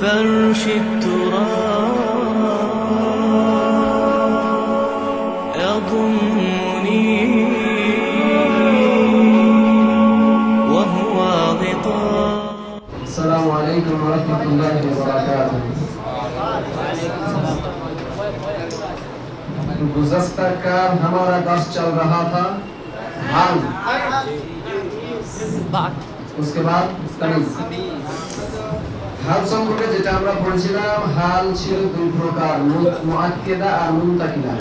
فرش التراب يضمني وهو غطاء. السلام عليكم ورحمة الله وبركاته. गुज़श्ता का हमारा दर्स चल रहा था हाल, उसके बाद तमीज़। हाल সম্পর্কে যেটা আমরা পড়ছিলাম, হাল ছিল দুই প্রকার, মুআক্কিদা আর মুনতাকিলা।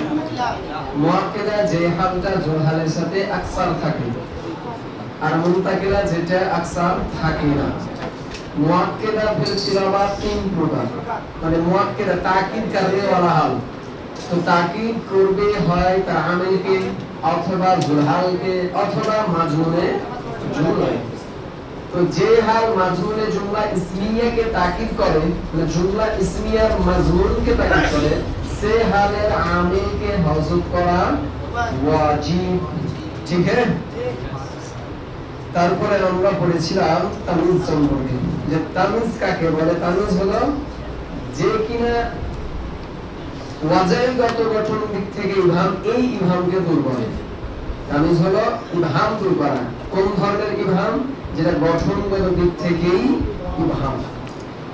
মুআক্কিদা যে হালটা জোর হালের সাথে আকসার থাকে, আর মুনতাকিলা যেটা আকসার থাকে না। মুআক্কিদা फिर ছিল আবার তিন প্রকার, মানে মুআক্কিদা তাকিদ করने वाला हाल, तो ताकीद করবে হয় তার আমিলকে অথবা জুলহালকে অথবা মাজমুনে জুমলা। তো যে হাল মাজমুনে জুমলা ইসমিয়াকে তাকিদ করে, মানে জুমলা ইসমিয়ার মাজমুনকে তাকিদ করে, সে হালের আমিলকে হযফ করা ওয়াজিব। ঠিক আছে? তারপরে আমরা পড়েছিলাম তামিজ সম্পর্কে, যে তামিজ কাকে বলে। তামিজ হলো যে কিনা ওয়াজাইগত গঠন দিক থেকে ইবহাম, এই ইবহামকে দূর করে। তামিজ হলো ইবহাম দূর করা। কোন ধরনের ইবহাম? যেটা গঠনগত দিক থেকেই ইবহাম।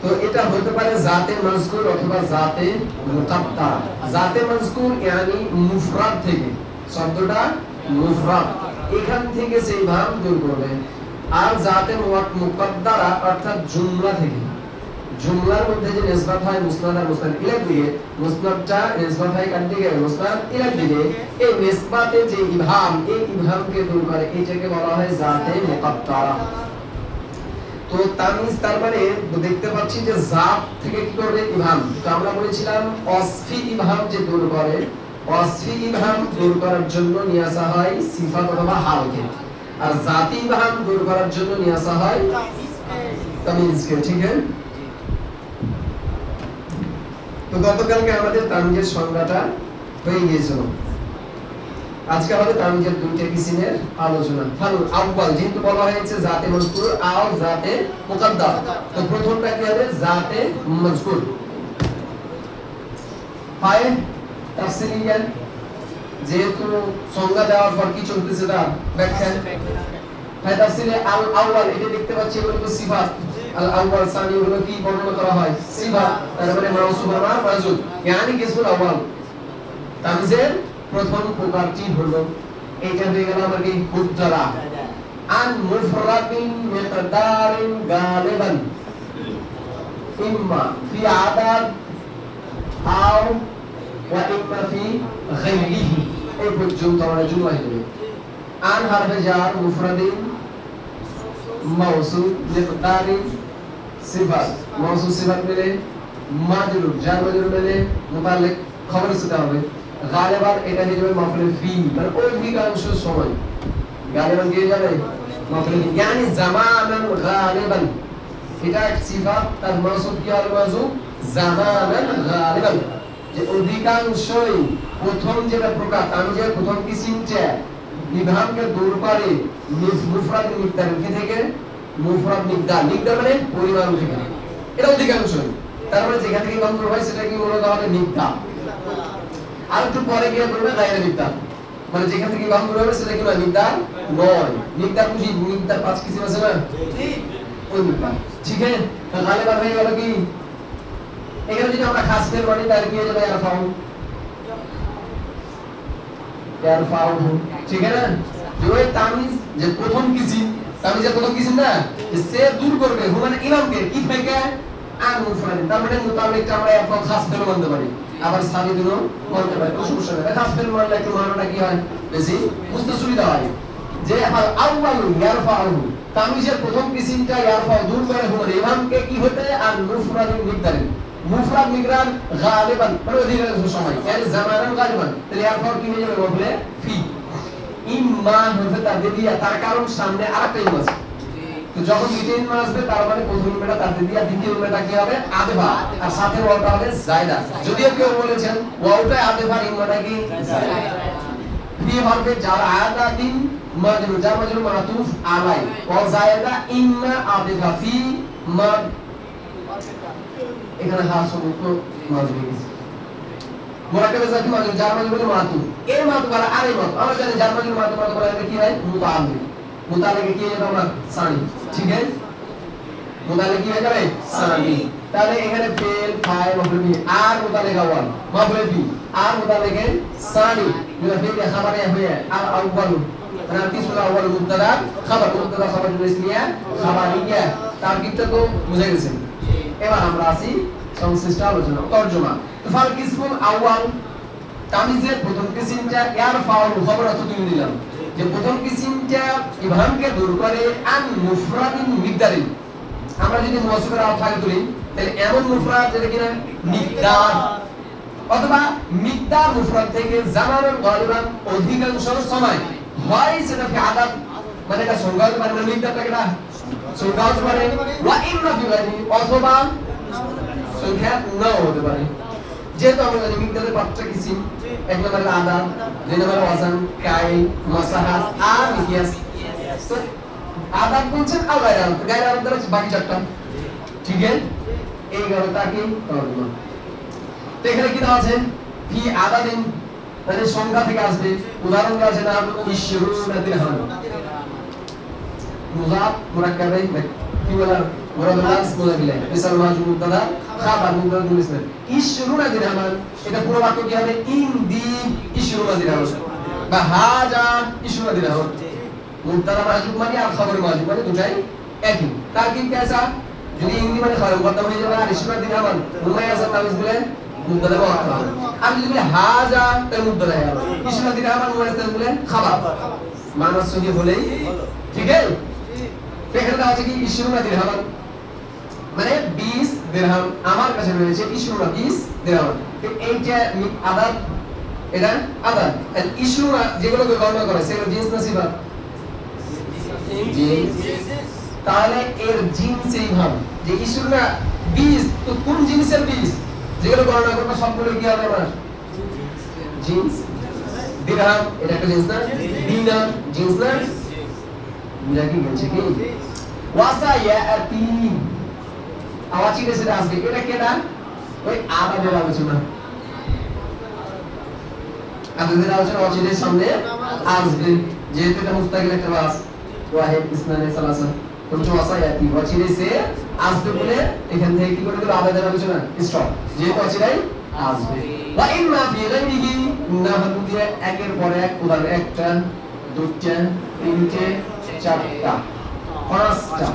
তো এটা হতে পারে জাতে মাজকুর অথবা জাতে মুকাদ্দার। জাতে মাজকুর ইয়ানি মুফরাদ থেকে, শব্দটা মুফরাদ, এখান থেকে সেই ইবহাম দূর করবে। আর জাতে মুকাদ্দারা অর্থাৎ জুমলা থেকে, জুমলার মধ্যে যে নিসবত হয় মুসনাদ আর মুসনাদ ইলাইহি দিকে, মুসনাদটা নিসবত হয় কার দিকে? মুসনাদ ইলাইহি দিকে। এই নিসবতে যে ইবহাম, এই ইবহামকে দূর করে, এটাকে বলা হয় জাতে মুকাদ্দারা। তো তামিজ তার মানে দেখতে পাচ্ছি যে জাত থেকে কি করবে? ইবহাম। তো আমরা বলেছিলাম ওয়াসফি ইবহাম যে দূর করে, ওয়াসফি ইবহাম দূর করার জন্য নিয়ে আসা হয় সিফাত অথবা হালকে, আর জাতি ইবহাম দূর করার জন্য নিয়ে আসা হয় তামিজকে। ঠিক আছে? তো গতকালকে আমাদের তামিজের সংজ্ঞাটা হয়ে গিয়েছিল। আজকে হবে তামিজের দুইটা কিসিমের আলোচনা। ফারুল আউয়াল, যেহেতু বলা হয়েছে জাতে মাজকুর আর জাতে মুকাদ্দার, তো প্রথমটা কি হবে? জাতে মাজকুর। ফায়ে তাফসিলিয়ান, যেহেতু সংজ্ঞা দেওয়ার পর কি চলতেছে তার ব্যাখ্যা। ফায়ে তাফসিলে আল আউয়াল, এটা দেখতে পাচ্ছি এগুলো তো সিফাত। আল আউয়াল সানি হলো কি বর্ণনা করা হয়? সিফাত, তার মানে মাউসুফ বা মাযুদ, ইয়ানি কিসমুল আউয়াল। তামিজের প্রথম প্রকারটি হলো এইটা হয়ে গেল আমার কি? মুবতাদা। আন মুফরাদিন মিকদারিন গালিবান ইম্মা ফি আদাদ আও ওয়া ইম্মা ফি গায়রিহি। এই পর্যন্ত আমরা জুমলা হিসেবে আন হারফে জার, মুফরাদিন, মাউসুফ, মিকদারিন সিফাত, মাউসুফ সিফাত মিলে, মাজরুর জার মাজরুর মিলে, মুতাল্লিক খবর সাথে হবে। গালিবান এটা হয়ে যাবে মাফউল ফি, মানে অধিকাংশ সময়। গালিবান কি যাবে? মাফউল ফি, ইয়ানি জামানান গালিবান, এটা এক সিফাত, তার মাউসুফ কি হবে? মাযুব জামানান গালিবান, যে অধিকাংশই। প্রথম যেটা প্রকার তামিজের প্রথম কিসিমটা ইবহামকে দূর করে মুফরাদ মিকদার কি থেকে? মুফরাদ মিকদার, মিকদার মানে পরিমাণ থেকে, এটা অধিকাংশই। তার মানে যেখান থেকে ইবহাম দূর হয় সেটা কি বলা হবে? মিকদার। আর একটু পরে গিয়ে বলবে গায়রে মিকদার, মানে যেখান থেকে ইবহাম দূর হবে সেটা কি নয়? মিকদার নয়। মিকদার বুঝি, মিকদার 5 কিসিম আছে না, ওই মিকদার। ঠিক আছে? তো গালিবান হয়ে গেল কি? এখানে যদি আমরা খাস ফেল করি তাহলে কি হয়ে যাবে? ইয়ারফাউ, ইয়ারফাউ। ঠিক আছে না? ওই তামিজ যে প্রথম কিসিম, তামিজের প্রথম কিসিম না, সে দূর করবে মানে ইমামকে কি থেকে? আন মুফরাদ। তার মানে মুতাল্লিকটা আমরা ইয়ারফাউ খাস ফেল মানতে পারি, আবার সানি দিনও বলতে পারি, কোনো সমস্যা নেই। খাস ফেল মানলে একটু মানাটা কি হয়? বেশি বুঝতে সুবিধা হয়। যে আল আউয়ালু ইয়ারফাউ, তামিজের প্রথম কিসিমটা ইয়ারফাউ দূর করে মানে ইমামকে কি হতে? আন মুফরাদিন মিকদারিন, মুফরাদ মিকদার গালিবান, মানে অধিকাংশ সময়, মানে জামানান গালিবান। তাহলে ইয়ারফাউ কি হয়ে যাবে? মাফউল ফি। ইম্মা হতে তাদের দিয়া, তার কারণ সামনে আরেকটা ইম আছে। তো যখন দ্বিতীয় ইম আসবে তার মানে প্রথম ইমটা তাদের দিয়া, দ্বিতীয় ইমটা কি হবে? আদেফা, আর সাথে ওয়াওটা হবে জায়দা। যদিও কেউ বলেছেন ওয়াওটা আদেফা, ইমটা কি জায়দা। ফি হরফে জার আদাদিন মাজরুর, জার মাজরুর মাতুফ আলাই, ওয়া জায়দা ইম্মা আদেফা ফি মা এখানে হা সমুদ্র মাজুরি গেছে মুরাক্কাবে জাতি মাজুরি যার মাজুরি বলে মাতু এই মাতু বলা আরে মাতু আমরা জানি যার মাজুরি মাতু মাতু বলা কি হয় মুতাআল্লিক মুতাআল্লিক কি হয় আমরা সানি ঠিক আছে মুতাআল্লিক কি হয়ে যাবে সানি তাহলে এখানে ফেল ফাইল মাফুল বি আর মুতাআল্লিক আওয়াল মাফুল বি আর মুতাআল্লিক সানি যেটা ফেল খাবারে হয়ে আর আউয়াল মানে তিসুল আউয়াল মুবতাদা খাবার মুবতাদা খাবার ইসমিয়া খাবারিয়া তারকিবটা তো বুঝে গেছেন এবার আমরা আসি সংশ্লিষ্ট আলোচনা তরজমা তো ফাল কিসমুল আউয়াল তামিজের প্রথম কিসমটা ইয়ার ফাউল খবর অর্থ তুমি দিলাম যে প্রথম কিসমটা ইবহামকে দূর করে আন মুফরাদিন মিকদারিন আমরা যদি মুসাফির আল থাকে তুলি তাহলে এমন মুফরাদ যেটা কিনা মিকদার অথবা মিকদার মুফরাদ থেকে জামানের গালিবান অধিকাংশ সময় হয় সেটা ফি আদাদ মানে এটা সংজ্ঞা হতে পারে না মিকদারটা কিনা সংজ্ঞা হতে পারে ওয়া ইন্না ফি গায়রি অথবা সংখ্যা নাও হতে পারে যেহেতু আমরা জানি মিকদারের পাঁচটা কিসিম এক নম্বরে আদাদ দুই নম্বরে ওয়াজান কাইল মাসাহাত আর মিকিয়াস তো আদাদ বলছেন আর গায়র আদাদ দ্বারা বাকি চারটা ঠিক আছে এই গণতা কি তরজমা তো এখানে কি দেওয়া আছে ফি আদাদিন মানে সংখ্যা থেকে আসবে উদাহরণ দেওয়া আছে নাম ইশরুনা দিরহাম মুযাফ মুরাক্কাবে কি বলা মুরাদ নাস মুজাবিলা মিসাল মাজুম মুবতাদা খাবার মুবতাদা মুসলিম ইশরুনা দিরহাম এটা পুরো বাক্য কি হবে ইনদি ইশরুনা দিরহাম বা হাজা ইশরুনা দিরহাম মুবতাদা মাজুম মানে আর খবর মাজুম মানে দুটাই একই তার কি কেসা যদি ইনদি মানে খবর মুবতাদা হয়ে যাবে আর ইশরুনা দিরহাম মুমাইয়াজ তাবিজ বলে মুবতাদা মুআক্কার আমি যদি হাজা তার মুবতাদা হবে ইশরুনা দিরহাম মুমাইয়াজ তাবিজ বলে খাবার মানাস সহি হলেই ঠিক আছে এখানে দেওয়া আছে কি ইশরুনা দিরহাম মানে 20 দিরহাম আমার কাছে রয়েছে ইশরুনা 20 দিরহাম তো এইটা আদাদ এটা আদাদ আর ইশরুনা যেগুলোকে গণনা করে সেগুলো জিন্স না সিফাত জিন্স তাহলে এর জিন্সেই ভাব যে ইশরুনা 20 তো কোন জিনিসের 20 যেগুলো গণনা করবে সবগুলো কি হবে আমার জিন্স দিরহাম এটা একটা জিন্স না দিনার জিন্স না বুঝা কি বলছে কি ওয়াসা ইয়াতি আওয়াজি দেশে আসবে এটা কেডা ওই আদাদের আলোচনা আদাদের আলোচনা ওয়াজিদের সামনে আসবে যেহেতু এটা মুস্তাকিল একটা বাস ওয়াহিদ ইসনানে সালাসা তো ওয়াসা ইয়াতি ওয়াজিদে সে আসবে বলে এখান থেকে কি করে দেব আদাদের আলোচনা স্টপ যেহেতু ওয়াজিদাই আসবে ওয়া ইম্মা ফি গায়রিহি না হতে দিয়ে একের পর এক উদাহরণ একটা দুইটা তিনটে চারটা পাঁচটা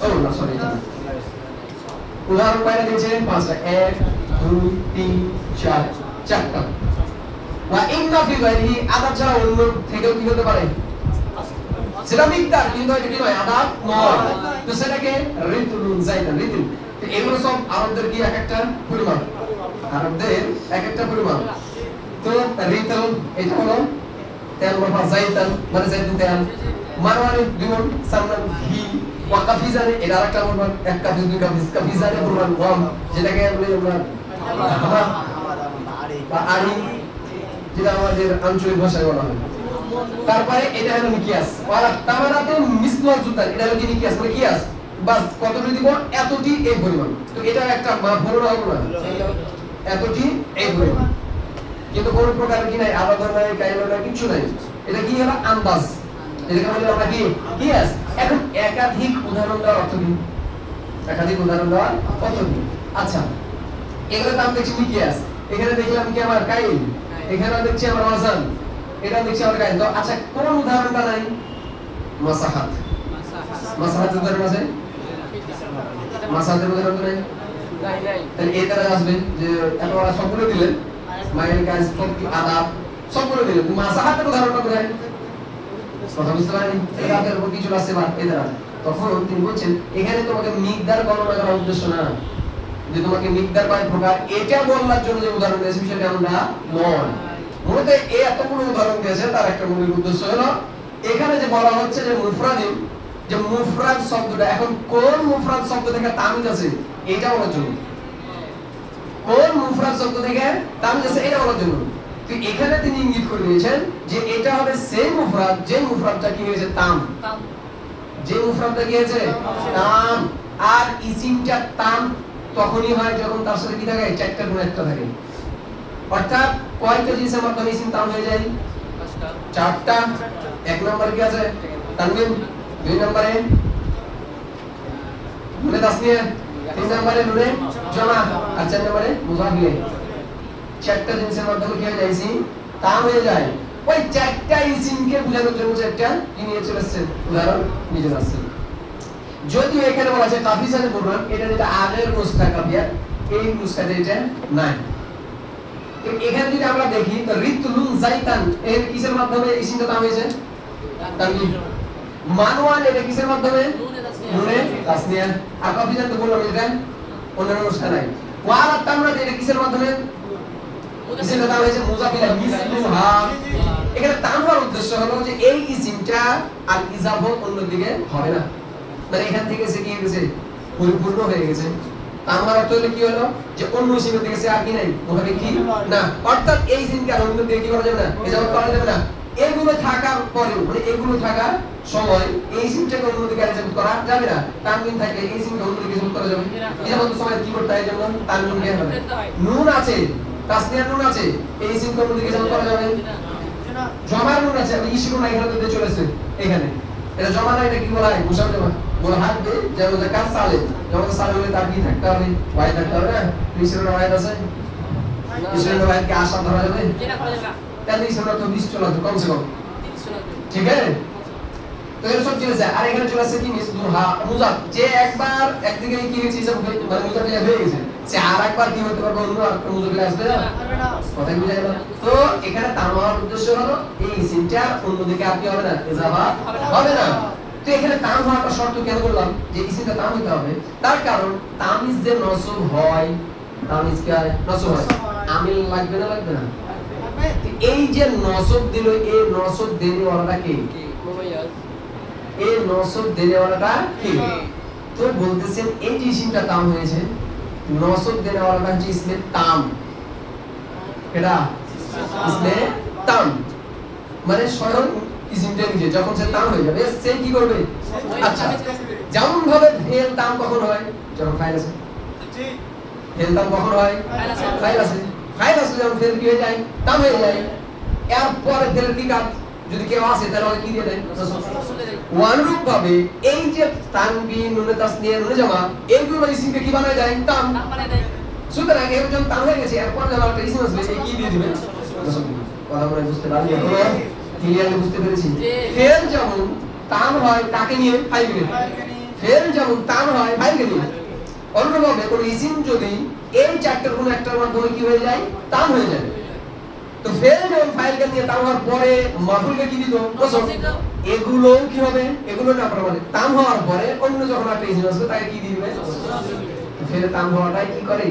ও না সরি এটা উদাহরণ পাইলে দিয়েছে পাঁচটা 1 2 3 4 চারটা ওয়া ইন্না ফি গায়রিহি আদাদ ছাড়া অন্য থেকেও কি হতে পারে সেটা মিকদার কিন্তু এটা কি নয় আদাদ নয় তো সেটাকে রিতুন যাইতা রিতুন তো এগুলো সব আরবদের কি এক একটা পরিমাণ আরবদের এক একটা পরিমাণ তো রিতুন এটা হলো তেল বা যাইতান মানে যাইতুন তেল মারওয়ানি দুমন সামনান ঘি ওয়া কাফিজানে এটা আরেকটা পরিমাণ এক কাফিজ দুই কাফিজ কাফিজানে পরিমাণ গম যেটাকে বলে আমরা বা আড়ি যেটা আমাদের আঞ্চলিক ভাষায় বলা হয় তারপরে এটা হলো মিকিয়াস ওয়ালা তামানাতে মিসলাল জুতান এটা হলো কি মিকিয়াস মানে কিয়াস বাস কতটুকু দিব এতটি এই পরিমাণ তো এটা একটা বড় না হবে না এতটি এই পরিমাণ কিন্তু কোন প্রকার কি নাই আলাদা নাই কাইলো নাই কিছু নাই এটা কি হলো আন্দাজ এটাকে বলে আমরা কি কিয়াস এখন একাধিক উদাহরণ দেওয়ার অর্থ কি একাধিক উদাহরণ দেওয়ার অর্থ কি আচ্ছা এগুলো নাম দেখছি মিকিয়াস এখানে দেখলাম কি আমার কাইল এখানে দেখছি আমার ওয়াজান এটা দেখছি আমার কাইল তো আচ্ছা কোন উদাহরণটা নাই মাসাহাত মাসাহাত উদাহরণ আছে মাসাহাতের উদাহরণ নাই তাহলে এই তারা আসবে যে আপনারা সবগুলো দিলেন মায়ের কাজ সব কি আদাব সবগুলো দিলেন মাসাহাতের উদাহরণটা কোথায় কথা বুঝতে পারেন এটার উপর কিছু আছে বা এরা তখন তিনি বলছেন এখানে তোমাকে মিকদার গণনা করার উদ্দেশ্য না যে তোমাকে মিকদার কয় প্রকার এটা বলার জন্য যে উদাহরণ দিয়েছে বিষয়টা আমরা নয় মূলত এই এতগুলো উদাহরণ দিয়েছে তার একটা মূল উদ্দেশ্য হলো এখানে যে বলা হচ্ছে যে মুফরাদিন যে মুফরাদ শব্দটা এখন কোন মুফরাদ শব্দ থেকে তামিজ আছে এটা বলার জন্য কোন মুফরাদ শব্দ থেকে তামিজ আছে এটা বলার জন্য তো এখানে তিনি ইঙ্গিত করে দিয়েছেন যে এটা হবে সেই মুফরাদ যে মুফরাদটা কি হয়েছে তাম যে মুফরাদটা কি হয়েছে তাম আর ইসিমটা তাম তখনই হয় যখন তার সাথে কি থাকে চারটা গুণ একটা থাকে অর্থাৎ কয়টা জিনিসের মাধ্যমে ইসিম তাম হয়ে যায় চারটা এক নম্বরে কি আছে তানবিন দুই নম্বরে নুনে তাসনিয়া তিন নম্বরে নুনে জামা আর চার নম্বরে মুজাফ ইলাইহি চারটা জিনিসের মাধ্যমে কি হয়ে যায় ইসিম তাম হয়ে যায় ওই চারটা ইসিমকে বোঝানোর জন্য চারটা কি নিয়ে চলে আসছেন উদাহরণ নিয়ে আসছেন যদিও এখানে বলা আছে কাফিসানে বললাম এটা যেটা আগের নুসখা কাফিয়া এই নুসখাতে এটা নাই তো এখানে যদি আমরা দেখি তো রিতুলুন জাইতান এর কিসের মাধ্যমে ইসিমটা তাম হয়েছে তানবিন মানওয়ান এটা কিসের মাধ্যমে নুনে তাসনিয়া আর কাফিসান তো বললাম এটা অন্যান্য নুসখা নাই ওয়ালা তামরা এটা কিসের মাধ্যমে ইসিমটা তাম হয়েছে মুজাফ ইলাইহি মিসলুহা এখানে তাম হওয়ার উদ্দেশ্য হলো যে এই ইসিমটা আর ইজাফত অন্যদিকে হবে না মানে এখান থেকে সে কি হয়েছে পরিপূর্ণ হয়ে গেছে আমার অর্থ হলো কি হলো যে অন্য ইসিমের দিকে সে আর কি নাই ওখানে কি না অর্থাৎ এই ইসিমকে আর অন্য দিকে কি করা যাবে না ইজাফত করা যাবে না এগুলো থাকার পরে মানে এগুলো থাকার সময় এই ইসিমটাকে অন্য দিকে ইজাফত করা যাবে না তানবিন থাকলে এই ইসিমকে অন্য দিকে ইজাফত করা যাবে ইজাফত সময় কি করতে হয় যেমন তানবিন কে হবে নুন আছে তাসনিয়া নুন আছে এই ইসিমকে অন্য দিকে ইজাফত করা যাবে না জমার নুন আছে আমি ইসিম না এখানে দিতে চলেছে এখানে এটা জমা না এটা কি বলা হয় মুসাফ জমা বলা হাতবে যেমন যে কাজ সালে যেমন সালে হলে তার কি থাকতে হবে ওয়াই থাকতে হবে না ইসিমের ওয়াই আছে ইসিমের ওয়াই কি আশা ধরা যাবে তাহলে ইসিমের তো 20 চলে আসবে কমসে কম ঠিক আছে তো এর সব চলে যায় আর এখানে চলে আসছে কি মিসলুহা মুজাফ যে একবার একদিকে কি হয়েছে সব মানে মুজাফ হয়ে গেছে সে আর একবার কি হতে পারবে অন্য একটা মুজাফ আসবে না কথা বুঝা গেল তো এখানে তামার উদ্দেশ্য হলো এই ইসিমটা অন্যদিকে আর কি হবে না ইজাফা হবে না তো এখানে তাম হওয়াটা শর্ত কেন বললাম যে ইসিমটা তাম হতে হবে তার কারণ তামিজ যে নসব হয় তামিজ কি হয় নসব হয় আমিল লাগবে না এই যে নসব দিল এই নসব দেনে ওয়ালাটা কে এই নসব দেনে ওয়ালাটা কে তো বলতেছেন এই যে ইসিমটা তাম হয়েছে নসব দেনে ওয়ালাটা হচ্ছে ইসমে তাম এটা ইসমে তাম মানে স্বয়ং ইসিমটা নিজে যখন সে তাম হয়ে যাবে সে কি করবে আচ্ছা যেমন ভাবে ফেল তাম কখন হয় যখন ফাইল আছে ফেল তাম কখন হয় ফাইল আছে যখন ফেল কি হয়ে যায় তাম হয়ে যায় এরপরে ফেলের কি কাজ যদি কেউ আসে তাহলে কি দিয়ে দেয় অনুরূপ ভাবে এই যে তানবিন নুনে তাসনিয়া নুনে জামা এইগুলো ইসিমকে কি বানায় দেয় তাম বানায় দেয় সুতরাং এরকম তাম হয়ে গেছে এরপর যখন একটা ইসিম আসবে এই কি দিয়ে দিবেন কথা বলে বুঝতে পারলি এখনো ক্লিয়ারলি বুঝতে পেরেছি ফেল যেমন তাম হয় কাকে নিয়ে ফাইলকে ফেল যেমন তাম হয় ফাইলকে নিয়ে অনুরূপভাবে কোন ইসিম যদি এই চারটার কোনো একটার মাধ্যমে কি হয়ে যায় তাম হয়ে যাবে তো ফেল যখন ফাইলকে নিয়ে তাম হওয়ার পরে মাফুলকে কি দিত কসম এগুলো কি হবে এগুলো না প্রমাণে তাম হওয়ার পরে অন্য যখন একটা ইসিম আসবে তাকে কি দিবে ফেল তাম হওয়াটাই কি করে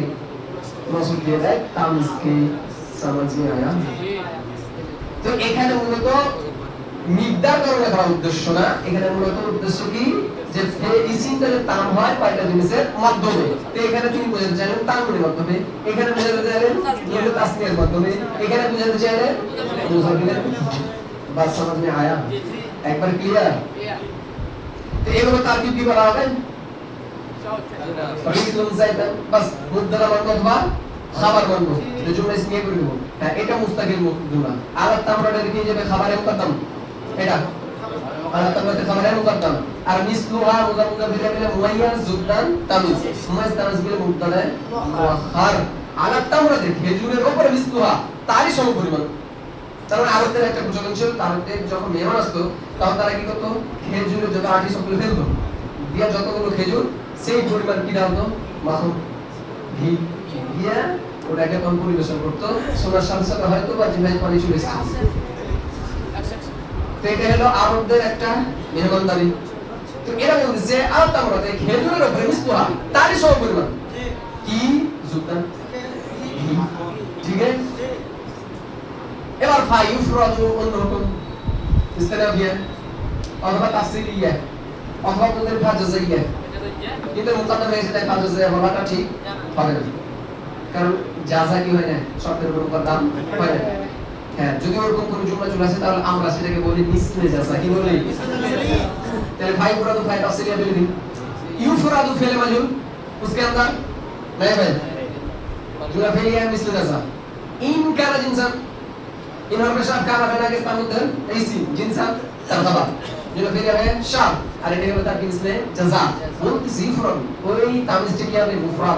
নসব দিয়ে দেয় তামকে समझ में आया তো এখানে মূলত নির্ধারণ করা উদ্দেশ্য না এখানে মূলত উদ্দেশ্য কি যে ইসিমটা যে তাম হয় কয়টা জিনিসের মাধ্যমে তো এখানে তুমি বোঝাতে চাইলেন তানবিনের মাধ্যমে এখানে বোঝাতে চাইলেন নুন তাসনিয়ার মাধ্যমে এখানে বোঝাতে চাইলেন মুজাফিলের বাত समझ में आया একবার ক্লিয়ার তো এগুলো তারকিব কি বলা হবে রিতুন জাইদান বাস মুদ্দালা মান অথবা খাবার বলবো যে জুমলা ইসমিয়া করে দেব হ্যাঁ এটা মুস্তাকিল জুমলা আলাদা তামরাটা দেখে যাবে খাবারে মুকদ্দম এটা আলাদা তামরাতে খাবারে মুকদ্দম আর মিসলুহা মুজাফ বিলে মুয়ায়্যাজ জুদান তামিজ মুয়ায়্যাজ তামিজ বিলে মুবতাদা মুআখার আলাদা তামরাতে খেজুরের উপরে মিসলুহা তারই সমপরিমাণ কারণ আরবদের একটা প্রচলন ছিল তাদের যখন মেহমান আসতো তখন তারা কি করতো খেজুরের যত আটি সবগুলো ফেলতো দিয়া যতগুলো খেজুর সেই পরিমাণ কি দাও তো মাখন ঘি দিয়া ওটাকে তখন পরিবেশন করতো সোনার সাথে সাথে হয়তো বা জিভায় পানি চলে এসেছে তো এটা হলো আরবদের একটা মেহমানদারি তো এরা বলছে আর তামরাতে খেজুরের উপরে মিসলুহা তারই সমপরিমাণ কি জুদান ঠিক আছে এবার ফায়ুফরাদু অন্যরকম ইসতিনাবিয়া অথবা তাফসিরিয়া অথবা তোদের ফাজাজিয়া কিন্তু মুকাদ্দাম হয়েছে তাই ফাজাজিয়া বলাটা ঠিক হবে না কারণ জাযা কি হয় না শব্দের উপর মুকাদ্দাম হয় না হ্যাঁ যদি ওরকম কোনো জুমলা চলে আসে তাহলে আমরা সেটাকে বলি মিসলে জাযা কি বলি তাহলে ফায়ুফরাদু ফায় তাফসিরিয়া বলি ইউফরাদু ফেলে মাজুল उसके अंदर নাই ভাই জুয়া ফেলিয়া মিসলে জাযা ইন কানা জিনসান ইন হরফে শাব কানা বেনাকে তার মধ্যে এইসি জিনসান তার খাবার জুয়া ফেলিয়া হয় শাব আর এটা হলো তার মিসলে জাযা বলতেছি ফরম ওই তামিজটা কি হবে মুফরাদ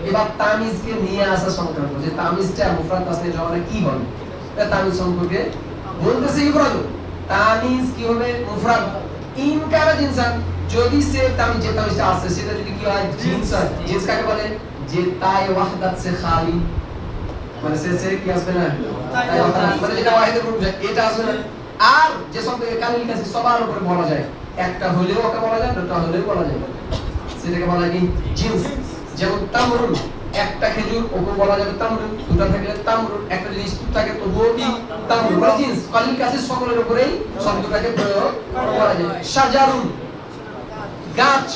এবার তামিজকে নিয়ে আসা সংক্রান্ত যে তামিজটা মুফরাদ তাসনিয়া জমানা কি হবে এটা তামিজ সম্পর্কে বলতেছে ইফরাদ তামিজ কি হবে মুফরাদ ইন কানা জিনসান যদি সে তামিজ যে তামিজটা আছে সেটা যদি কি হয় জিনস হয় জিনস কাকে বলে যে তাই ওয়াহদাত সে খালি মানে সে কি আসবে না তাই ওয়াহদাত মানে যেটা ওয়াহিদের রূপ যায় এটা আসবে না আর যে শব্দকে কালিল কাছে সবার উপরে বলা যায় একটা হলেও ওকে বলা যায় দুটো হলেও বলা যায় সেটাকে বলা হয় কি জিনস যেমন তামরুন একটা খেজুর ওকে বলা যাবে তামরুন দুটো থাকলে তামরুন একটা যদি স্তূপ থাকে তবুও কি তামরুন মানে জিনস কালিল কাছে সকলের উপরেই শব্দটাকে প্রয়োগ করা যায় শাজারুন গাছ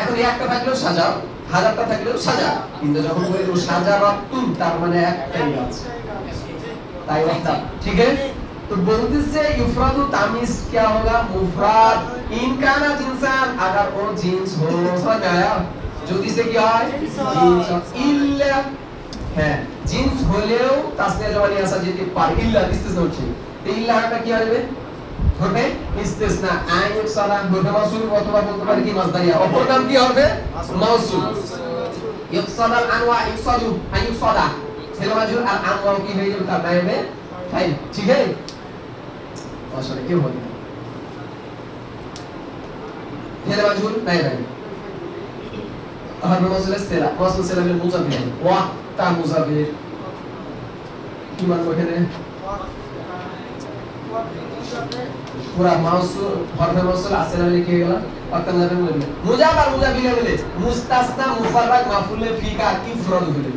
এখন একটা থাকলেও সাজা হাজারটা থাকলেও সাজা কিন্তু যখন বলি সাজারাতুন তার মানে একটাই গাছ তাই ওয়াহদা ঠিক আছে तो बोलते युफ्रादु तामीज क्या होगा मुफराद इन काना जिंसान अगर वो जिन्स हो समझ में आया যদি সে কি হয় জিন্স ইল্লা হ্যাঁ জিন্স হলেও তাসনিয়া জমানি আসা যেতে পারে ইল্লা ইস্তিসনা হচ্ছে এই ইল্লাটা কি হবে হবে ইস্তিসনা আইন সালা হবে মাসুল অথবা বলতে পারি কি মাসদারিয়া অপর নাম কি হবে মাসুল ইকসাদ আল আনওয়া ইকসাদু আই ইকসাদা ছেলে মাজুর আর আনওয়া কি হয়ে যাবে তার নামে তাই ঠিক আছে আসলে কি হবে ছেলে মাজুর নাই নাই আর মাসুল সেলা মাসুল সেলা এর মুজাফির ওয়া তা মুজাফির কি মান ওখানে पूरा माउसूल हरफ माउसूल আসলে লিখে গেল অর্থাৎ নামে বলবে মুজাফ আর মুজাফির বলে মুস্তাসনা মুফাররাদ মাফুল ফি কা ইফরাদ বলে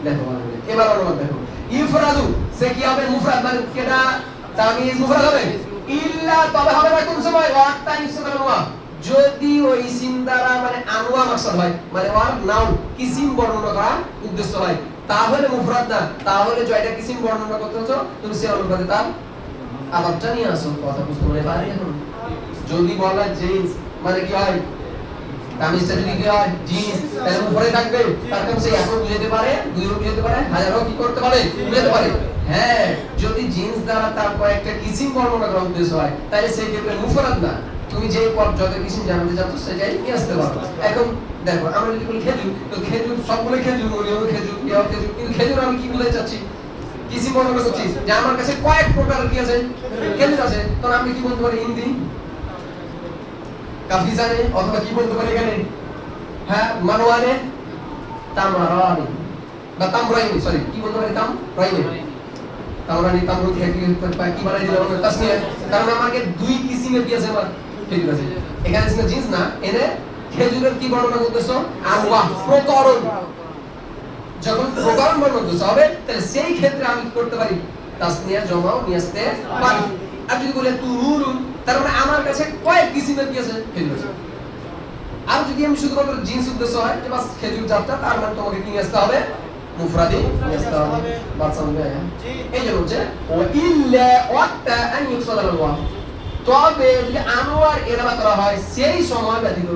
দেখো এবার অনুবাদ দেখো ইফরাদু সে কি হবে মুফরাদ মানে কেডা তামিজ মুফরাদ হবে ইল্লা তবে হবে না কোন সময় ওয়াক্তা ইসমাল ওয়া যদি ওই ইসিম দ্বারা মানে আনওয়া মাকসাদ হয় মানে ওয়ার নাউন কিসিম বর্ণনা করা উদ্দেশ্য হয় তাহলে মুফরাদ না তাহলে জয়টা কিসিম বর্ণনা করতেছো তুমি সে অনুপাতে তার আলাপটা নিয়ে আসো কথা বুঝতে পারে পারি এখন যদি বলা জিন্স মানে কি হয় তামিজটা যদি কি হয় জিন্স তাহলে উপরে থাকবে তারপর সে একও বুঝাতে পারে দুইও বুঝাতে পারে হাজারও কি করতে পারে বুঝাতে পারে হ্যাঁ যদি জিন্স দ্বারা তার কয়েকটা কিসিম বর্ণনা করা উদ্দেশ্য হয় তাহলে সেই ক্ষেত্রে মুফরাদ না তুমি যে পদ যত কিসিম জানতে চাচ্ছ সেটাই নিয়ে আসতে পারো এখন দেখো আমরা যদি বলি খেজুর তো খেজুর সবগুলো খেজুর ওরিও খেজুর ইয়াও খেজুর কিন্তু খেজুর আমি কি বলতে চাচ্ছি কিসিম বর্ণনা করছি যে আমার কাছে কয়েক প্রকার কি আছে খেজুর আছে তো আমি কি বলতে পারি হিন্দি কাফি জানে অথবা কি বলতে পারি এখানে হ্যাঁ মানওয়ানে তামরানি বা তামরাইনি সরি কি বলতে পারি তামরাইনি তামরানি তামরু থেকে কি বানাই দিলাম তাসনিয়া কারণ আমাকে দুই কিসিমে কি আছে আমার খেজুর আছে এখানে আছে জিন্স না এনে খেজুরের কি বর্ণনা করতেছো আনওয়া প্রকরণ যখন প্রকরণ বর্ণনা করতেছো হবে তাহলে সেই ক্ষেত্রে আমি কি করতে পারি তাসনিয়া জমাও নিয়ে আসতে পারি আর যদি বলে তুরুন তার মানে আমার কাছে কয়েক কিসিমের কি আছে খেজুর আছে আর যদি আমি শুধুমাত্র জিন্স উদ্দেশ্য হয় যে বাস খেজুর জাতটা তার মানে তোমাকে কি নিয়ে আসতে হবে মুফরাদি নিয়ে আসতে হবে বাত সামনে আয়া এই জন্য হচ্ছে ও ইল্লা ওয়াক্তা আন ইউসাল আল্লাহ তবে যদি আনোয়ার এরাবা করা হয় সেই সময় ব্যতীত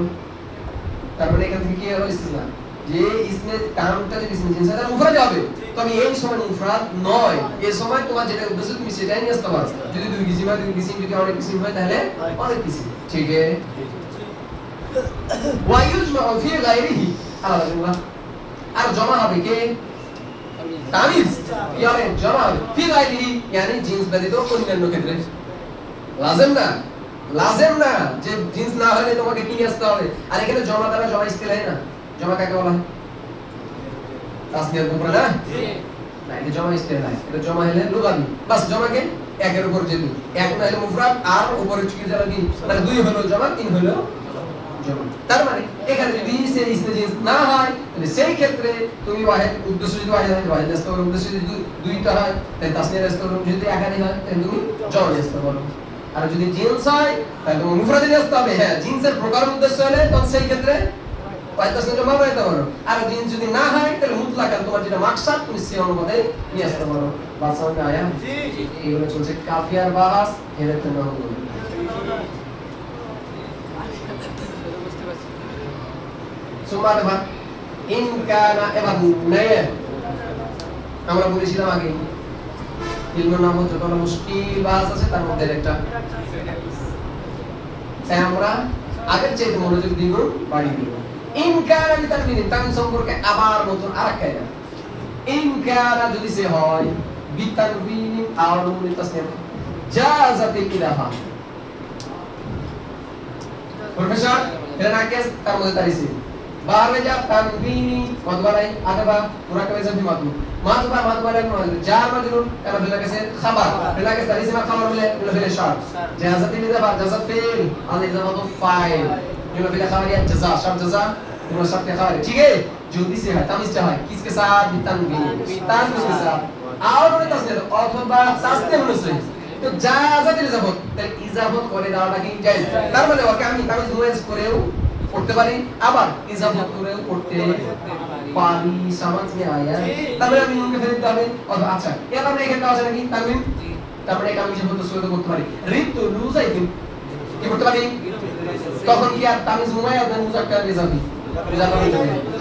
তারপরে এখান থেকে কি হলো ইসতিসনা যে ইসমে কামটা যদি ইসমে জিন্স হয় মুফরাদ হবে তবে এই সময় মুফরাদ নয় এই সময় তোমার যেটা উদ্দেশ্য তুমি সেটাই নিয়ে আসতে পারো যদি দুই কিসিম হয় দুই কিসিম যদি অনেক কিসিম হয় তাহলে অনেক কিসিম ঠিক আছে ওয়া ইউজমাউ ফি গায়রিহি আল্লাহ আর জমা হবে কে তামিজ কি হবে জমা হবে ফি গায়রিহি মানে জিন্স ব্যতীত অন্যান্য ক্ষেত্রে লাজেম না যে জিন্স না হলে তোমাকে কি নিয়ে আসতে হবে আর এখানে জমা দ্বারা জমা ইস্তিলাহ না জমা কাকে বলা হয় তাসনিয়ার উপরে না না এটা জমা ইস্তিলাহ এটা জমা হলে লুগাবি বাস জমাকে একের উপর যেতে এক না হলে মুফরাদ আর উপরে কি যারা কি মানে দুই হলো জমা তিন হলো জমা তার মানে এখানে যদি সে ইসমে জিন্স না হয় তাহলে সেই ক্ষেত্রে তুমি ওয়াহিদ উদ্দেশ্য যদি ওয়াহিদ হয় ওয়াহিদ ইস্তেমাল উদ্দেশ্য যদি দুইটা হয় তাহলে তাসনিয়ার ইস্তেমাল যদি একাধিক হয় তাহলে তুমি জমা ইস্তেমাল আর যদি জিন্স হয় তাহলে তুমি মুফরাদে নিয়ে আসতে হবে হ্যাঁ জিন্সের প্রকার উদ্দেশ্য হলে তখন সেই ক্ষেত্রে ওয়াহিদ জমা বানাইতে পারো আর জিন্স যদি না হয় তাহলে মুতলাকান তোমার যেটা মাকসাদ তুমি সেই অনুপাতে নিয়ে আসতে পারো বাত সামনে আয়া জি এগুলো চলছে কাফিয়ার বাহাস এর একটা নাম বলি সুমা দেবা ইন কানা এবার নেয় আমরা বলেছিলাম আগে ইলমুন নাম যত মুশকিল বাস আছে তার মধ্যে একটা তাই আমরা আগের চাইতে মনোযোগ দিব বাড়ি দিব ইন কানা বিতানবিন তানবিন সম্পর্কে আবার নতুন আরেকটা কায়দা ইন কানা যদি সে হয় বিতানবিন আর নুন তাসনিয়া জাযাতিল ইলাহা প্রফেসর এর নাকেস তার মধ্যে তারিসি बाहर में जा तनवीनी मधुबालाई अथवा मुराकबे जब भी मधुबालाई जार मजरूर kana bila कैसे खबर bila कैसे तारिसी में खबर मिले bila फिर शर्त जहाज़त नहीं दबा जहाज़त फेल आने जमा तो फाइल bila फिर खबर या जज़ा शर्त जज़ा bila शर्त के खबर ठीक है जल्दी से है तमीज चाहे किसके साथ तनवीन के साथ और उन्हें तस्नीह अथवा तस्नीह होने से तो जहाज़त नहीं जबत तेरे इजाफत करे दावा की जायज़ तार माने वाक्य हम तमीज नुएस करेও পড়তে পারি আবার ইজাফত করেও পড়তে পারি সমাজ में आया তারপরে আমি নুনকে ফেলে দিতে হবে আচ্ছা এর আমরা এখানে আছে নাকি তানবিন তারপরে আমি ইজাফত সুরত করতে পারি রিতু লুজাইতু কি করতে পারি তখন কি আর তামিজ মুমাইয়াজ না মুজাক্কার ইজাফি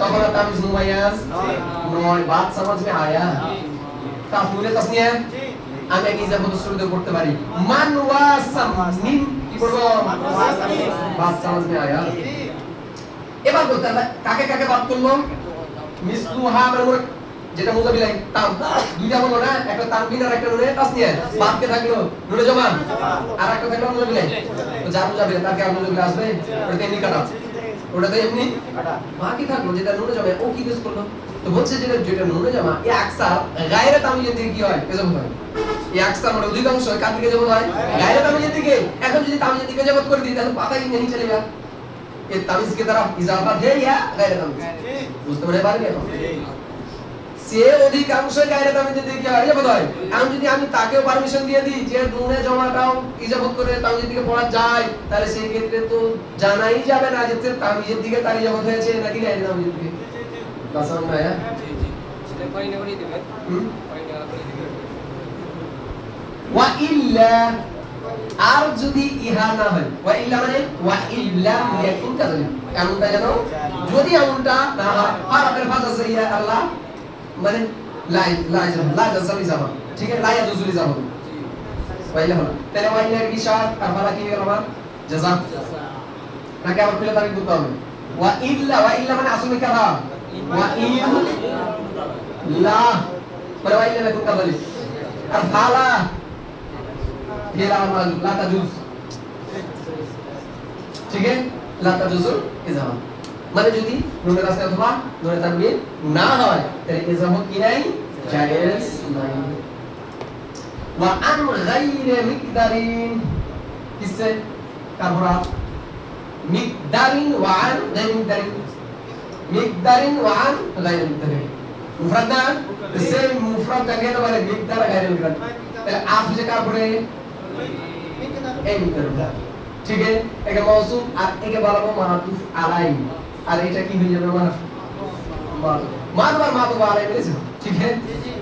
তখন আর তামিজ মুমাইয়াজ নয় বাত সমাজ में आया তাফসীরে তাসনিয়া আমি কি ইজাফত সুরত করতে পারি মান ওয়াসাম মিন কি করব বাত সমাজ में आया এবার বলতে হবে কাকে কাকে বাদ করলো মিসলুহা মানে যেটা মুজাবিলাই তাম দুইটা হলো না একটা তানবিন আর একটা নুনে তাসনিয়া বাদ কে থাকলো নুনে জমান আর একটা থাকলো মুজাবিলাই তো যা মুজাবিলাই তার কি আর মুজাবিলাই আসবে ওটা এমনি কাটা ওটা তো এমনি কাটা বাকি থাকলো যেটা নুনে জমা ও কি বেস করলো তো বলছে যেটা নুনে জমা এই আকসার গায়রে তামিজের দিকে কি হয় এজব হয় এই আকসার মানে অধিকাংশ কার দিকে জবত হয় গায়রে তামিজের দিকে এখন যদি তামিজের দিকে জবত করে দিই তাহলে পাতাই नहीं चलेगा ये तमीज की तरफ इजाफा है या गैर तमीज বুঝতে পারে পারবে এখন সে অধিকাংশ গैर তামিজের দিকে আরে বোধহয় এখন যদি আমি তাকেও পারমিশন দিয়ে দিই যে নুনে জমাটাও ইজাফত করে তামিজের দিকে পড়া যায় তাহলে সেই ক্ষেত্রে তো জানাই যাবে না যে তামিজের দিকে তার ইজাফত হয়েছে নাকি গैर তামিজের দিকে বাসাম না জি জি সেটা পরিণা করে দিবেন পরিণা করে দিবেন ওয়া ইল্লা আর যদি ইহা না হয় ওয়া ইল্লা মানে ওয়া ইল্লা ইয়াকুন কাযা এমনটা জানো যদি এমনটা না হয় হারাফের ফাজা সাইয়া আল্লাহ মানে লা জাযালি যাবা ঠিক আছে লা ইয়াজুলি যাবা ওয়া ইল্লা হলো তাহলে ওয়া ইল্লা কি শার্ট আর ফালা কি গেল আমার জাযা নাকি আবার খুলে তারিখ দিতে হবে ওয়া ইল্লা মানে আসলে কারা ওয়া ইল্লা মানে ওয়া ইল্লা ইয়াকুন কাযা আর ফালা ला तजुज ठीक है ला तजुजुल इजाफा মানে যদি নুনের কাছে অথবা নুনের তানবিন না হয় তাহলে ইজাফা কি নাই জায়েজ নাই ওয়া আন গায়রি মিকদারিন কিসে কাবরা মিকদারিন ওয়া আন গায়রি মিকদারিন ওয়া আন গায়রি মিকদারিন মুফরাদ না সে মুফরাদ কাকে তো বলে মিকদার গায়রি মিকদার তাহলে আফ যে কাপড়ে এই মিকদার ঠিক আছে একে মওসুফ আর একে বলবো মাতুফ আলাই আর এটা কি হয়ে যাবে মাতুফ আলাই বলেছে ঠিক আছে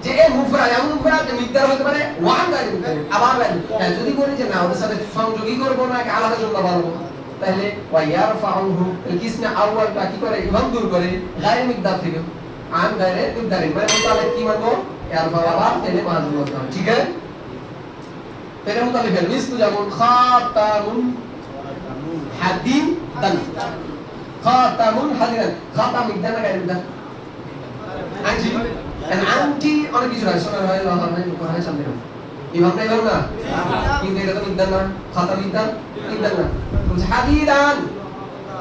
যে এই মুফরাদ এমন মুফরাদ যে মিকদার হতে পারে ওয়ান গায়রি মিকদার আবার যদি বলি যে না ওদের সাথে সংযোগই করব না কি আলাদা জন্য বলবো তাহলে ওয়া ইয়ারফাউহু কিসমে আউয়ালটা কি করে ইমাম দূর করে গায়রি মিকদার থেকে আন গায়রি মিকদার মানে মুতালাক কি মানবো ইয়ারফা আবার তেলে মাযুর ঠিক আছে तेरे मुताबिक है मिस तो जब खातामुन हदीदन खातामुन हदीदन खाताम इधर ना करें इधर आंटी आंटी और किस राय सुना है लोग हमें लोग हैं चलते हैं ये हम नहीं बोलना कि तेरे तो इधर ना खाताम इधर ना तुम हदीदन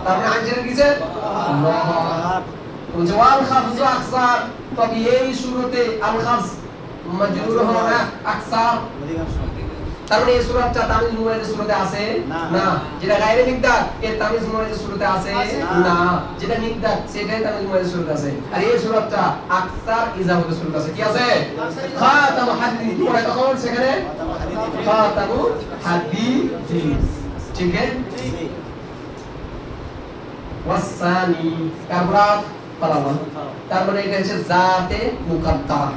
तब ना आंटी किसे तुम जवाल खफ्ज़ अक्सर तब ये शुरुते अल खफ्ज़ मजरूर होना अक्सर তার মানে এই সূরাটা তামিজ মুমাইয়াজের সূরাতে আছে না যেটা গায়রে মিকদার এর তামিজ মুমাইয়াজের সূরাতে আছে না যেটা মিকদার সেটাই তামিজ মুমাইয়াজের সূরাতে আছে আর এই সূরাটা আকসার ইজাফাতের সূরাতে আছে কি আছে খাতামু হাদিস পড়ে তখন সেখানে খাতামু হাদিস ঠিক আছে ওয়াসানি কাবরাত পালাবা তার মানে এটা হচ্ছে জাতে মুকাদ্দারা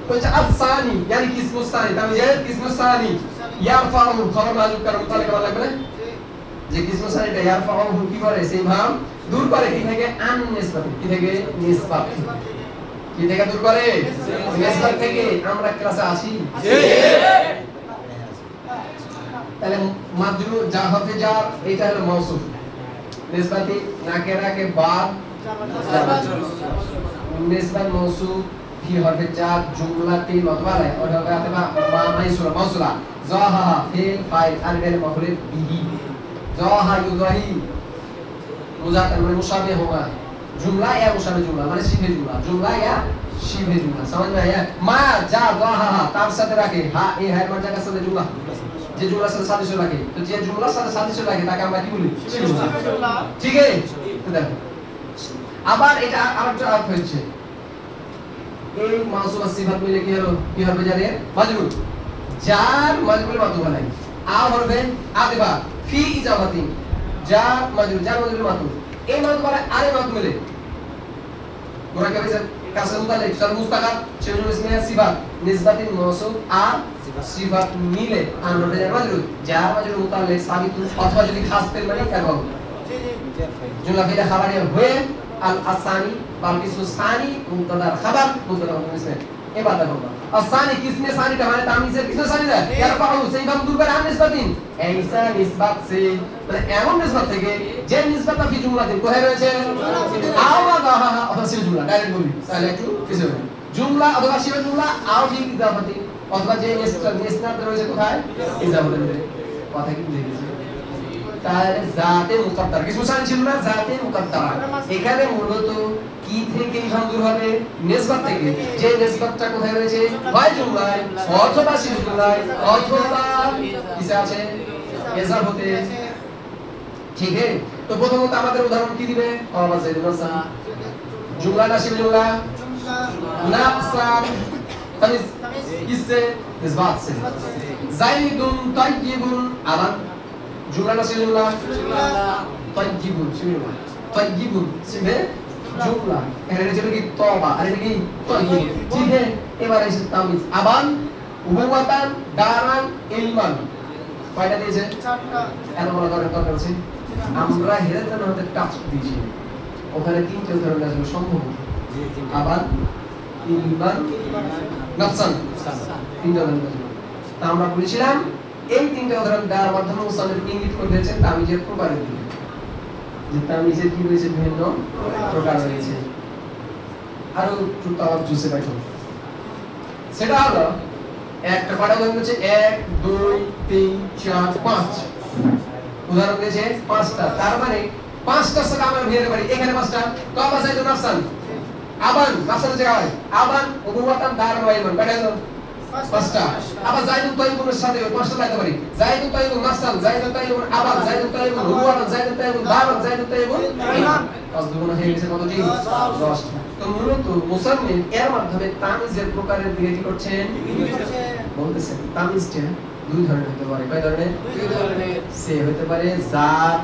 कुछ अफसानी यानी किस्म सानी तब ये किस्म सानी या फाहम खबर मालूम कर मुतालिक वाला बने যে কিসমু সানিটা ইয়ারফাউ কি করে সেই ইবহাম দূর করে কি থেকে আন নিসবাত কি থেকে নিসবাত কি থেকে দূর করে নিসবাত থেকে আমরা ক্লাসে আছি জি তাহলে মাজরুর যা হরফে জার এটা হলো মাউসুফ নিসবাতি নাকেরা के बाद निस्बत मौसूफ फी हरफ जार जुमलाती मतवाल है और अथवा मामसूला मौसूला ज़ाहा फिल फाइल अलवेल मफूल बिही ज़ाहा युज़ाही मुज़ाकर में मुशाबिह होगा जुमला या मुशाबिह जुमला माने शिबे जुमला या शिबे जुमला समझ में आया मा जा ज़ाहा तार साथे रखे हा ए है मान জায়গার সাথে जुमला যে जुमला সাথে সাদৃশ্য রাখে তো যে जुमला সাথে সাদৃশ্য রাখে তাকে আমরা কি বলি শিবে जुमला ঠিক আছে তো দেখো আবার এটা আরেকটা অর্থ হচ্ছে এই মাউসুফ সিফাত মিলে কি হলো কি হবে জানেন মাজরুর জার মাজরুর মাতুবা নাই আ হবে আদিবা ফি ইজাবাতি জার মাজরুর মাতু এই মাতুবা আরে মাতু মিলে মোরা কে বলে কাসে মুতালে সর মুস্তাকার সেজন্য ইসমে সিফাত নিসবাতিন মাউসুফ আ সিফাত মিলে আর হবে মাজরুর জার মাজরুর মুতালে সাবিত অথবা যদি খাস পেল মানে কি হবে जुमला फिर खबरिया हुए अल असानी बाल्किसु सानी मुबतदा खबर मुबतदा इसमें ये बात है असानी किसने सानी का माने तामीज है किसने सानी है यरफाउ से हम दूर पर आन निस्बतिन ऐसा निस्बत से মানে এমন নিসবত থেকে যে নিসবতটা ফি জুমলাতিন কোথায় রয়েছে আওয়াদা অথবা শিবে জুমলা ডাইরেক্ট বলি তাহলে একটু কিছু হবে জুমলা অথবা শিবে জুমলা আও ফি ইজাফাতি অথবা যে নিসনাত রয়েছে কোথায় ইজাফাতের মধ্যে কথা কি বুঝে গেছে তাহলে জাতে মুকদ্দার কিছু সান ছিল না জাতে মুকদ্দারা এখানে মূলত কি থেকে ইবহাম দূর হবে নিসবত থেকে যে নিসবতটা কোথায় রয়েছে হয় জুমলায় অথবা শিবে জুমলায় অথবা কিসে আছে ইজাফতে ঠিক আছে তো প্রথমত আমাদের উদাহরণ কি দিবে আওয়াজ জাইদ নাসা जुमला ना शिबे जुमला नाफसान तमीज किससे इस बात से जाइदुन तय्यिबुन आबाद जुमला ना शिबे जुमला तय्यिबुन शिबे जुमला तय्यिबुन शिबे जुमला এখানে ছিল কি তওবা আর এটা কি তয়্যিব ঠিক আছে এবারে এসে তামিজ আবান উবুওয়াতান দারান ইলমান কয়টা দিয়েছে চারটা এত বড় করে দরকার আছে আমরা হেরেতান হতে টাচ দিয়েছি ওখানে তিনটে উদাহরণ আসলে সম্ভব আবার ইলমান নাফসান তিনটে উদাহরণ আসলে তা আমরা বলেছিলাম এই তিনটে উদাহরণ দেওয়ার মাধ্যমে মুসান্নিফ ইঙ্গিত করে দিয়েছেন তামিজের প্রকারের দিকে যে তামিজের কি রয়েছে বিভিন্ন প্রকার রয়েছে আরো একটু তাওয়াজ্জু সে বাইঠো সেটা হলো একটা পাঠা উদাহরণ হচ্ছে 1 2 3 4 5 উদাহরণ দিয়েছে পাঁচটা তার মানে পাঁচটার সাথে আমরা ভিড়ে পারি এখানে পাঁচটা তো আমরা চাইতো নাফসান আবান নাফসানের জায়গায় আবান উবুওয়াতান দারান ওয়া ইলমান কয়টা হলো পাঁচটা আবার জাইদুন তাইয়িবুনের সাথে পাঁচটা লাগাতে পারি জাইদুন তাইয়িবুন নাফসান জাইদুন তাইয়িবুন আবান জাইদুন তাইয়িবুন উবুওয়াতান জাইদুন তাইয়িবুন দারান জাইদুন তাইয়িবুন ইলমান পাঁচ দুগুণ হয়ে গেছে কতটি 10 তো মূলত মুসান্নিফ এর মাধ্যমে তামিজের প্রকারের দিকে কি করছেন বলতেছেন তামিজটা দুই ধরনের হতে পারে কয় ধরনের দুই ধরনের সে হতে পারে জাত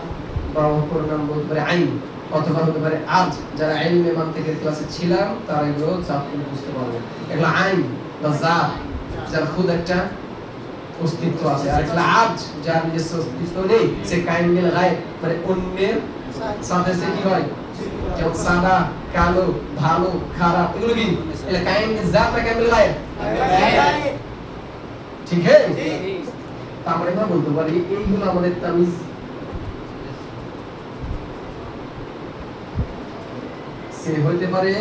বা অপর নাম বলতে পারে আইন অথবা হতে পারে আজ যারা ইলমে মানতিকের ক্লাসে ছিলাম তারা এগুলো জাতগুলো বুঝতে পারবে এগুলো আইন বা জাত যার খুদ একটা অস্তিত্ব আছে আর এগুলো আজ যার নিজস্ব অস্তিত্ব নেই সে কায়েম মিল গায়ব মানে অন্যের সাথে সে কি হয় যেমন সাদা কালো ভালো খারাপ এগুলো কি এগুলো কায়েম জাত না কায়েম মিল গায়ব ঠিক আছে আমরা এটা বলতে পারি এই হলো আমাদের তামিজ সে হইতে পারে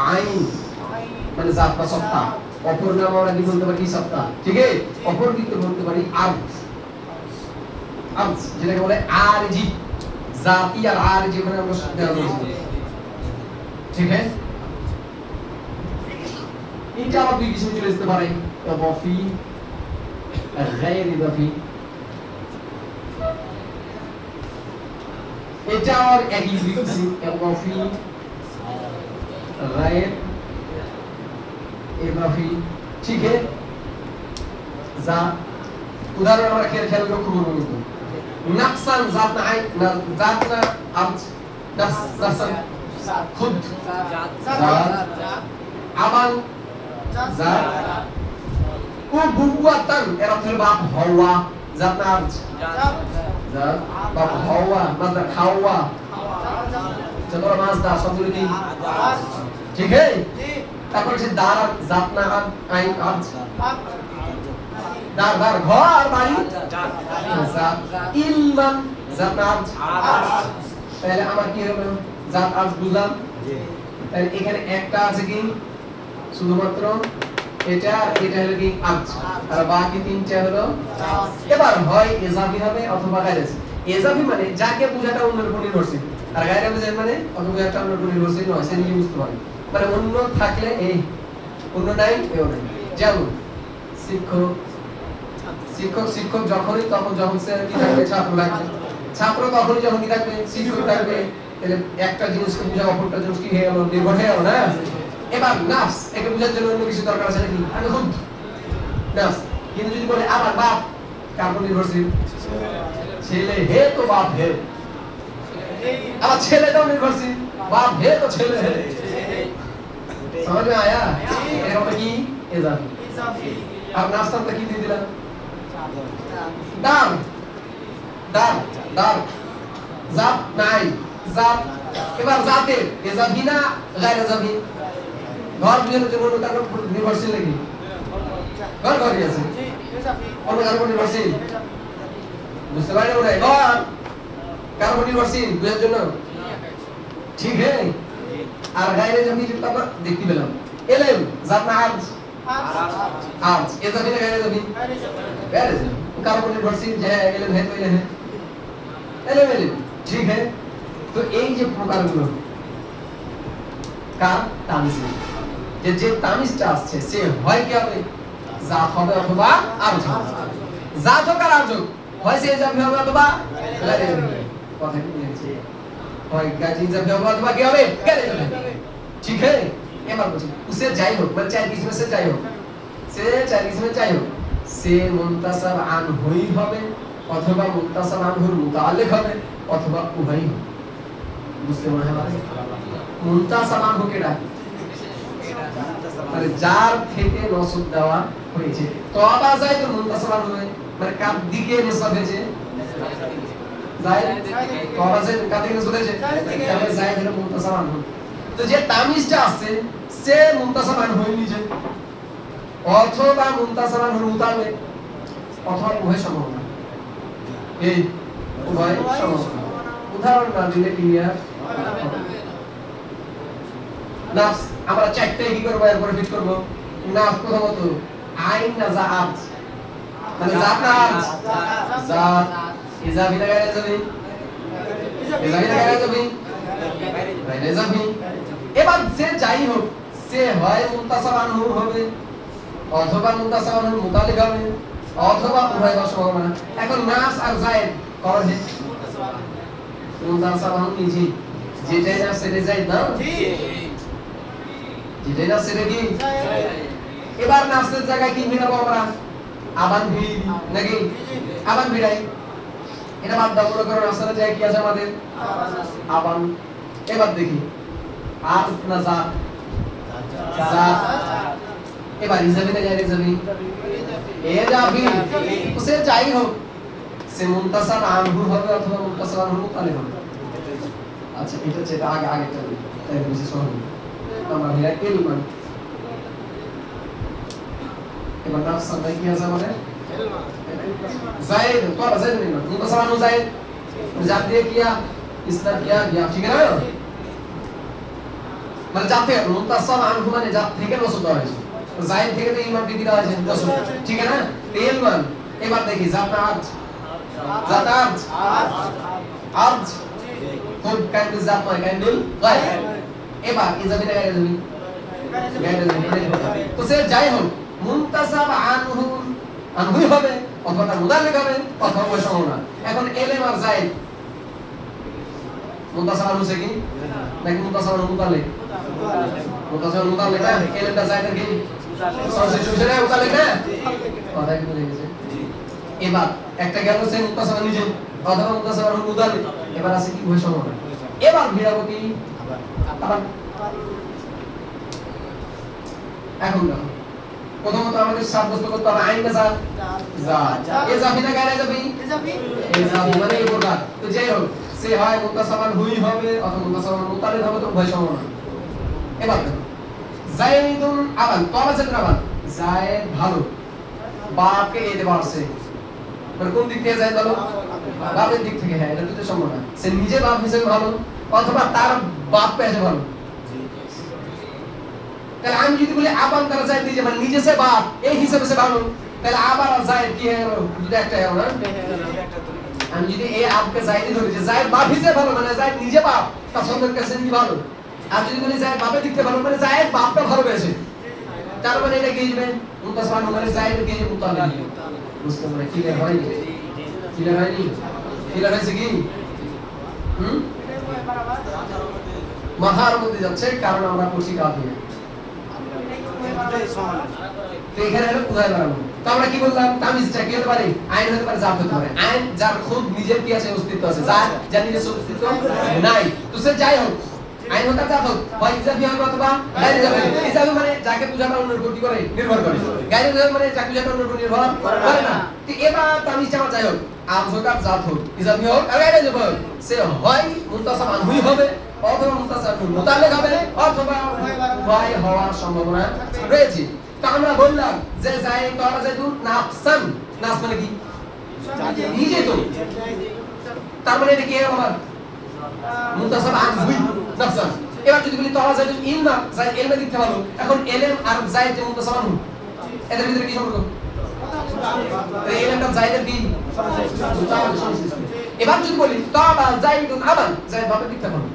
আইন মানে জাত বা সত্তা অপর নাম আমরা কি বলতে পারি সত্তা ঠিক আছে অপর দিকে বলতে পারি আরজ আরজ যেটাকে বলে আরজি জাতি আর আরজি মানে আমরা দেওয়া হয়েছে ঠিক আছে এটা আবার দুই কিছু চলে আসতে পারে ইদাফি আর গায়র ইদাফি এটা আর একই দুই কিছু ইদাফি गायब इजाफी ठीक है जात उदाहरण আমরা খেয়াল লক্ষ্য করব কিন্তু নকসান জাত না আই জাত না আরজ নকসান খুদ জাত আবান জাত উবুওয়াতান এর অর্থ হলো বাপ হওয়া জাত না আরজ জাত বা হাওয়া মাছদা খাওয়া চলো মাছদা শব্দটি কি ঠিক আছে তারপর হচ্ছে দার জাত না আইন আজ দার দার ঘর বাড়ি জাত ইলমান জাত না আজ তাহলে আমার কি হলো জাত আজ বুঝলাম তাহলে এখানে একটা আছে কি শুধুমাত্র এটা এটা হলো কি আজ আর বাকি তিনটা হলো এবার হয় ইজাফি হবে অথবা গায়রে ইজাফি মানে যাকে বোঝাটা অন্যের উপর নির্ভরশীল আর গায়রে বোঝায় মানে অথবা একটা অন্যের উপর নির্ভরশীল নয় সে নিজে বুঝতে পারে মানে অন্য থাকলে এই অন্য নাই এও নাই যেমন শিক্ষক শিক্ষক শিক্ষক যখনই তখন যখন সে কি থাকবে ছাত্র থাকবে ছাত্র তখনই যখন কি থাকবে শিক্ষক থাকবে তাহলে একটা জিনিসকে বোঝা অপরটা জিনিস কি হয়ে গেল নির্ভর হয়ে গেল না এবার নাফস একে বোঝার জন্য অন্য কিছু দরকার আছে নাকি আমি খুব নাফস কিন্তু যদি বলে আমার বাপ কার উপর নির্ভরশীল ছেলে হে তো বাপ হে আমার ছেলেটাও নির্ভরশীল বাপ হে তো ছেলে হে समझ में आया এটা হলো কি ইজাফি আর নাফস আমরা কি দিয়ে দিলাম দাম দাম দাম জাত নাই জাত এবার জাতে ইজাফি না গায়র ইজাফি ঘর বুঝানোর জন্য তার উপর নির্ভরশীল নাকি ঘর ঘরই আছে অন্য কার উপর নির্ভরশীল বুঝতে পারলে ওরা ঘর কার উপর নির্ভরশীল বুঝার জন্য ঠিক আছে আর গায়রে ইজাফি যেটা আমরা দেখতে পেলাম এলেম জাত না আজ আজ ইজাফি না গায়রে ইজাফি গায়রে ইজাফি কার উপর নির্ভরশীল যে এলেম है तो এলেম है এলেম এলেম ঠিক আছে তো এই যে প্রকারগুলো কার তামিজ যে যে তামিজটা আসছে সে হয় কি হবে জাত হবে অথবা আরজ হবে জাত হোক আর আরজ হোক হয় সে ইজাফি হবে অথবা গায়রে ইজাফি কথা কি বলছে হয় গায়রে ইজাফি হবে অথবা কি হবে গায়রে ইজাফি ठीक है এবার বলছি উসে যাই হোক মানে চার কিসমে সে যাই হোক সে চার কিসমে যাই হোক সে মুনতাসাব আন হই হবে অথবা মুনতাসাব আনহুর মুতাআল্লিক হবে অথবা উভয়ই হবে বুঝতে মনে হয় মুনতাসাব আনহু কেডা মানে যার থেকে নসব দেওয়া হয়েছে তবা যায় তো মুনতাসাব আনহু মানে কার দিকে নিসব হয়েছে যায় তবা যায় কার দিকে নিসব হয়েছে তাহলে যায় হলো মুনতাসাব আনহু তো যে তামিজটা আছে সে মুনতাসাব আনহু নিজে অথবা মুনতাসাব আনহুর মুতাআল্লিক অথবা উভয় সম্ভব না এই উভয় সম্ভব উদাহরণ না দিলে ক্লিয়ার নাফস আমরা চারটে কি করব এরপর ফিট করব নাফস প্রথমত আইন না জাত মানে জাত না জাত ইজাফি না গায়রে ইজাফি ইজাফি না গায়রে ইজাফি গায়রে ইজাফি এবার সে যাই হোক সে হয় মুনতাসাব আনহু হবে অথবা মুনতাসাব আনহুর মুতাআল্লিক হবে অথবা উভয় সম্ভব না এখন নাফস আর যায়েদ কর হে মুনতাসাব আনহু নিজে যেটাই নাফস সেটা যায়েদ না যেটাই নাফস সেটা কি এবার নাফসের জায়গায় কি ভিড়াবো আমরা আবান ভিড়ি নাকি আবান ভিড়াই এটা বাদ দাও মনে করো নাফসের জায়গায় কি আছে আমাদের আবান এবার দেখি আর না জাত জাত এবার ইজাফি না গায়রে ইজাফি ইজাফি উসে যাই হোক সে মুনতাসাব আনহু হবে অথবা মুনতাসাব আনহু মুতাআল্লিক হবে আচ্ছা এটা যেটা আগে আগে চলে তাই বেশি সহজ আমরা ভিড়া ইলমান এবার নাফস সাথে কি আছে আমাদের जायद तो जायद नहीं उनका सवाल हो जायद जाते किया इसने किया गया ठीक है ना মানে জাতে মুনতাসাব আনহু মানে জাত থেকে নসব দেওয়া হয়েছে জায়েদ থেকে তো ইমান কি দেওয়া হয়েছে নসব ঠিক আছে না ইলমান এবার দেখি জাত আজ কোন কাইন্ড জাত নয় কাইন্ডুল গায়ব এবার ইজাফি না গায়রে ইজাফি তো সে যাই হোক মুনতাসাব আনহু আনহুই হবে অথবা তার মুতাআল্লিক হবে অথবা ওই সম্ভব না এখন এলেম আর যায়েদ মুনতাসাব আনহু সে কি নাকি মুনতাসাব আনহু মুতাআল্লিক মুনতাসাব মুতাআল্লিক না এলেমটা যায়েদের কি সাবস্টিটিউশন এ মুতাআল্লিক না কথা কি বলে গেছে এবার একটা গেল সে মুনতাসাব নিজে অথবা মুনতাসাব আনহু মুতাআল্লিক এবার আছে কি ওই সম্ভব না এবার ভিড়াবো কি আবার এখন দেখো প্রথমত আমাদের সাব্যস্ত করতে হবে আইন না জাত জাত এজাফি না গায়রে যাবি এজাফি মানে এই প্রকার তো যাই হোক সে হয় মুতাসামান হুই হবে অথবা মুতাসামান মুতালিদ হবে তো উভয় সমান এবার যায়েদুন আবান তবা যেটা আবান যায়েদ ভালো বাপকে এতে পারছে মানে কোন দিক থেকে যায়েদ ভালো বাপের দিক থেকে হ্যাঁ এটা তো সম্ভব না সে নিজে বাপ হিসেবে ভালো অথবা তার বাপ পেয়ে ভালো তাহলে আমি যদি বলি আবান তারা যায়েদ নিজে মানে নিজে সে বাপ এই হিসেবে সে ভালো তাহলে আবার যায়েদ কি হয়ে গেল দুটো একটা হলো না আমি যদি এই আপকে যায়েদ ধরি যে যায়েদ বাপ হিসেবে ভালো মানে যায়েদ নিজে বাপ তার সন্তান কাছে নিজে ভালো আর যদি বলি যায়েদ বাপের দিক থেকে ভালো মানে যায়েদ বাপটা ভালো পেয়েছে তার মানে এটা কি দিবেন মুতাসামান মানে যায়েদ কে মুতালিদ বুঝতে পারে কি হয়নি ক্লিয়ার হয়নি ক্লিয়ার হয়েছে কি মাথার মধ্যে যাচ্ছে কারণ আমরা পড়ছি কাফিয়া তো এখানে হলো উদাহরণ বানাবো তো আমরা কি বললাম তামিজটা কি হতে পারে আইন হতে পারে জাত হতে পারে আইন যার খুব নিজের কি আছে অস্তিত্ব আছে যার নিজস্ব অস্তিত্ব নাই তো সে যাই হোক আইন হতে জাত হোক হয় ইজাফি হবে অথবা গায়রে যাবে ইজাফি মানে যাকে পূজাটা অন্যের উপর কি করে নির্ভর করে গায়রে যাবে মানে যাকে পূজাটা অন্যের উপর নির্ভর করে না তো এবার তামিজটা আমার যাই হোক আম হোক আর জাত হোক ইজাফি হোক আর গায়রে যাবে সে হয় মুতাসামান হুই হবে অথবা মুতাসামান মুতালিদ হবে অথবা উভয় হওয়ার সম্ভাবনা রয়েছে তো আমরা বললাম যে যায়েদ তরা যায়দুন নাফসান নাফস মানে কি নিজে তো তার মানে এটা কি আমার মুতাসামান হুই নাফসান এবার যদি বলি তরা যায়দুন ইলমা যায়েদ ইলমে দিতে ভালো এখন ইলম আর যায়েদ যে মুতাসামান হুই এদের ভিতরে কি সম্পর্ক এই ইলমটা যায়েদের কি এবার যদি বলি তবা যায়দুন আবান যায়েদ বাপের দিকটা ভালো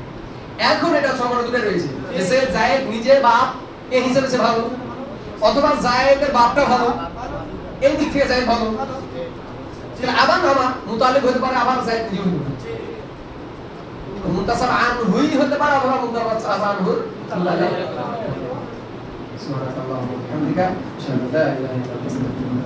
এখন এটা সম্পর্ক দুটো রয়েছে যে সে যায়েদ নিজে বাপ এই হিসাবে সে ভালো অথবা যায়েদের বাপটা ভালো এই দিক থেকে যায়েদ ভালো তাহলে আবান হওয়া মুতালিদ হতে পারে আবার যায়েদ নিজে হতে পারে মুতাসামান হুই হতে পারে অথবা মুতাসামান হুর সুবহানাল্লাহ ওয়া বিহামদিকা আশহাদু আল্লা ইলাহা ইল্লা আনতা